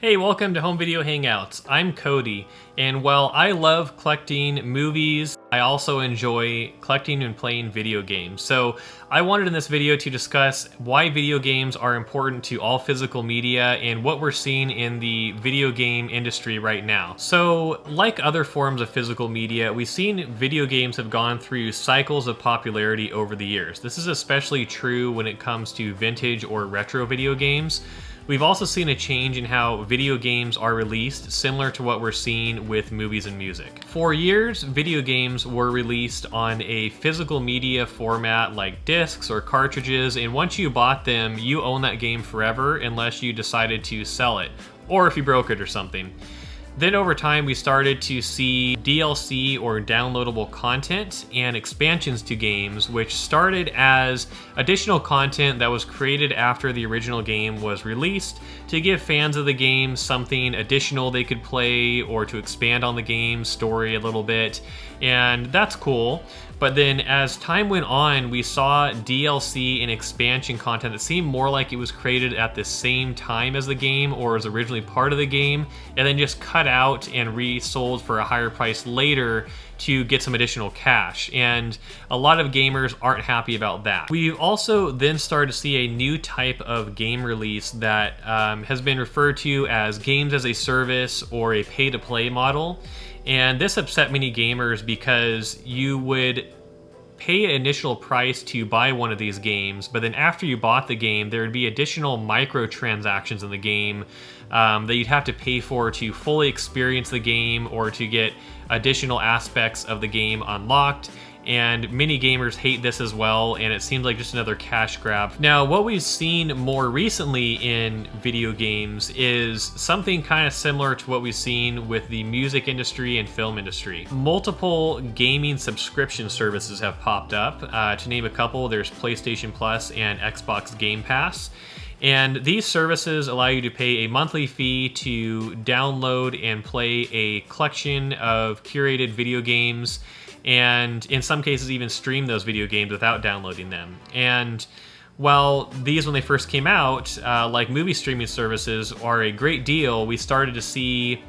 Hey, welcome to Home Video Hangouts. I'm Cody, and while I love collecting movies, I also enjoy collecting and playing video games. So I wanted in this video to discuss why video games are important to all physical media and what we're seeing in the video game industry right now. So like other forms of physical media, we've seen video games have gone through cycles of popularity over the years. This is especially true when it comes to vintage or retro video games. We've also seen a change in how video games are released, similar to what we're seeing with movies and music. For years, video games were released on a physical media format like discs or cartridges, and once you bought them, you own that game forever unless you decided to sell it, or if you broke it or something. Then over time, we started to see DLC or downloadable content and expansions to games, which started as additional content that was created after the original game was released to give fans of the game something additional they could play or to expand on the game's story a little bit. And that's cool. But then as time went on, we saw DLC and expansion content that seemed more like it was created at the same time as the game or was originally part of the game, and then just cut out and resold for a higher price later to get some additional cash. And a lot of gamers aren't happy about that. We've also then started to see a new type of game release that has been referred to as games as a service or a pay-to-play model. And this upset many gamers because you would pay an initial price to buy one of these games, but then after you bought the game, there would be additional microtransactions in the game that you'd have to pay for to fully experience the game or to get additional aspects of the game unlocked. And many gamers hate this as well, and it seems like just another cash grab. Now, what we've seen more recently in video games is something kind of similar to what we've seen with the music industry and film industry. Multiple gaming subscription services have popped up. To name a couple, there's PlayStation Plus and Xbox Game Pass. And these services allow you to pay a monthly fee to download and play a collection of curated video games, and in some cases even stream those video games without downloading them. And while these, when they first came out, like movie streaming services, are a great deal, we started to see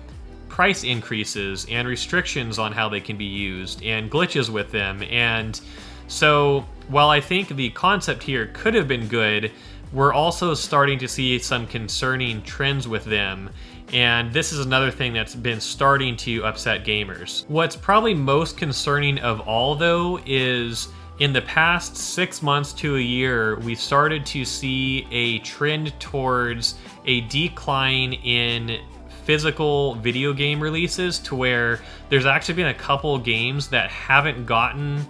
price increases and restrictions on how they can be used and glitches with them. And so while I think the concept here could have been good, we're also starting to see some concerning trends with them. And this is another thing that's been starting to upset gamers. What's probably most concerning of all, though, is in the past 6 months to a year, we've started to see a trend towards a decline in physical video game releases, to where there's actually been a couple games that haven't gotten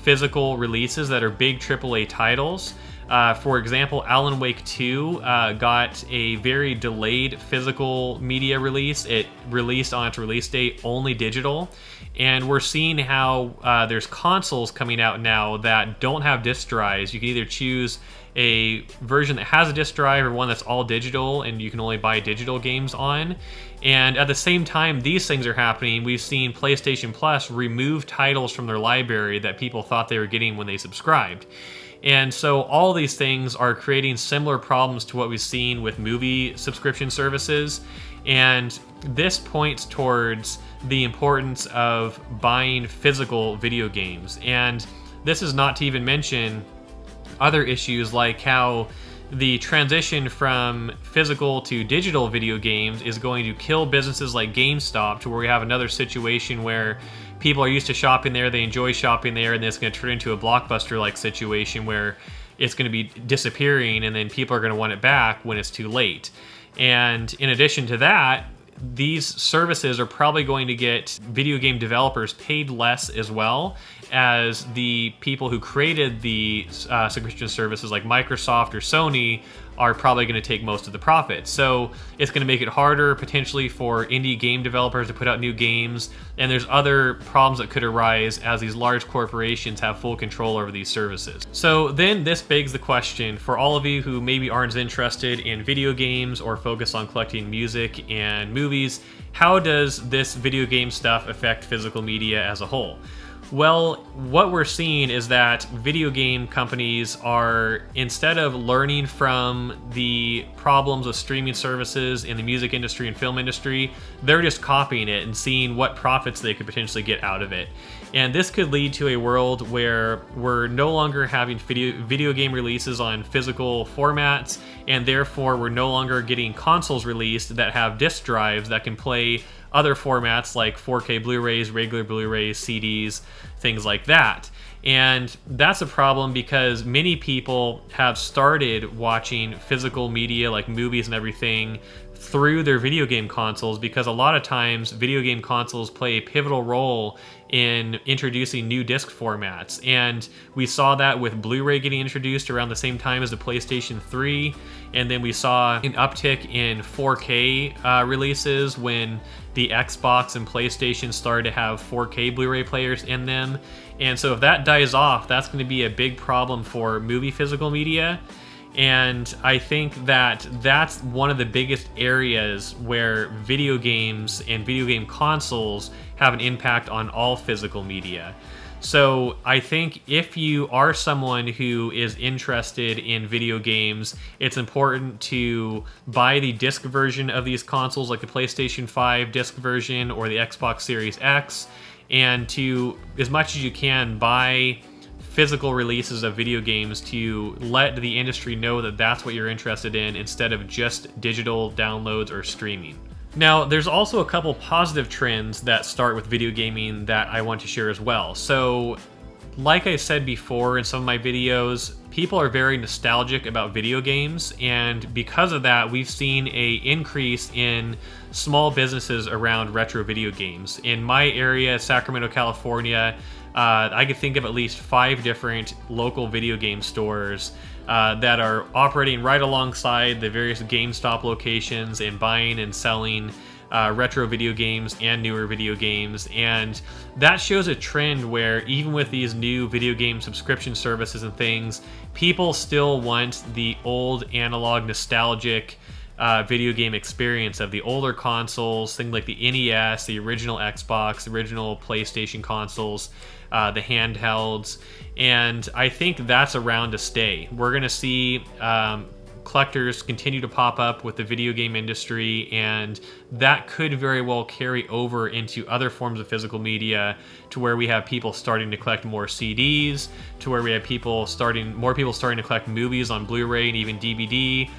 physical releases that are big AAA titles. For example, Alan Wake 2 got a very delayed physical media release. It released on its release date only digital. And we're seeing how there's consoles coming out now that don't have disc drives. You can either choose a version that has a disc drive or one that's all digital and you can only buy digital games on. And at the same time these things are happening, we've seen PlayStation Plus remove titles from their library that people thought they were getting when they subscribed. And so all these things are creating similar problems to what we've seen with movie subscription services. And this points towards the importance of buying physical video games. And this is not to even mention other issues like how the transition from physical to digital video games is going to kill businesses like GameStop, to where we have another situation where people are used to shopping there, they enjoy shopping there, and it's going to turn into a Blockbuster-like situation where it's going to be disappearing and then people are going to want it back when it's too late. And in addition to that, these services are probably going to get video game developers paid less, as well as the people who created the subscription services like Microsoft or Sony are probably going to take most of the profit. So it's going to make it harder potentially for indie game developers to put out new games, and there's other problems that could arise as these large corporations have full control over these services. So then this begs the question for all of you who maybe aren't as interested in video games or focus on collecting music and movies, how does this video game stuff affect physical media as a whole? Well, what we're seeing is that video game companies are, instead of learning from the problems of streaming services in the music industry and film industry, they're just copying it and seeing what profits they could potentially get out of it. And this could lead to a world where we're no longer having video game releases on physical formats, and therefore we're no longer getting consoles released that have disc drives that can play other formats like 4K Blu-rays, regular Blu-rays, CDs, things like that. And that's a problem because many people have started watching physical media like movies and everything through their video game consoles, because a lot of times video game consoles play a pivotal role in introducing new disc formats. And we saw that with Blu-ray getting introduced around the same time as the PlayStation 3, and then we saw an uptick in 4K releases when the Xbox and PlayStation started to have 4K Blu-ray players in them. And so if that dies off, that's going to be a big problem for movie physical media. And I think that that's one of the biggest areas where video games and video game consoles have an impact on all physical media. So I think if you are someone who is interested in video games, it's important to buy the disc version of these consoles, like the PlayStation 5 disc version or the Xbox Series X, and to, as much as you can, buy physical releases of video games to let the industry know that that's what you're interested in, instead of just digital downloads or streaming. Now, there's also a couple positive trends that start with video gaming that I want to share as well. So, like I said before in some of my videos, people are very nostalgic about video games, and because of that, we've seen an increase in small businesses around retro video games. In my area, Sacramento, California, I could think of at least 5 different local video game stores that are operating right alongside the various GameStop locations and buying and selling retro video games and newer video games. And that shows a trend where even with these new video game subscription services and things, people still want the old analog nostalgic video game experience of the older consoles, things like the NES, the original Xbox, the original PlayStation consoles, the handhelds. And I think that's around to stay. We're going to see collectors continue to pop up with the video game industry, and that could very well carry over into other forms of physical media, to where we have people starting to collect more CDs, to where we have more people starting to collect movies on Blu-ray and even DVD.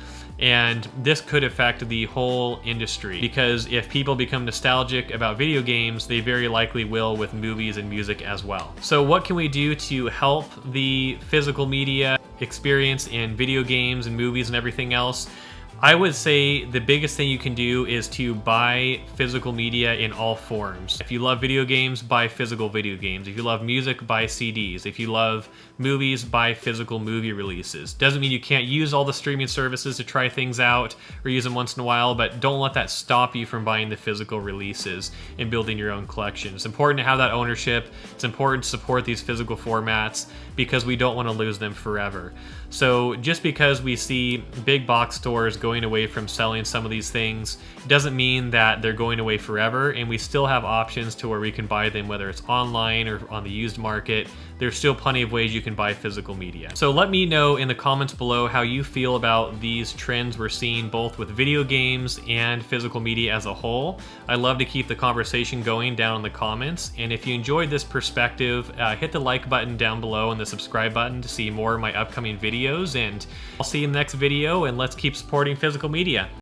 And this could affect the whole industry, because if people become nostalgic about video games, they very likely will with movies and music as well. So what can we do to help the physical media experience in video games and movies and everything else? I would say the biggest thing you can do is to buy physical media in all forms. If you love video games, buy physical video games. If you love music, buy CDs. If you love movies, buy physical movie releases. Doesn't mean you can't use all the streaming services to try things out or use them once in a while, but don't let that stop you from buying the physical releases and building your own collection. It's important to have that ownership. It's important to support these physical formats, because we don't want to lose them forever. So just because we see big box stores going away from selling some of these things doesn't mean that they're going away forever, and we still have options to where we can buy them, whether it's online or on the used market. There's still plenty of ways you can buy physical media. So let me know in the comments below how you feel about these trends we're seeing both with video games and physical media as a whole. I love to keep the conversation going down in the comments, and if you enjoyed this perspective, hit the like button down below and the subscribe button to see more of my upcoming videos, and I'll see you in the next video, and let's keep supporting physical media.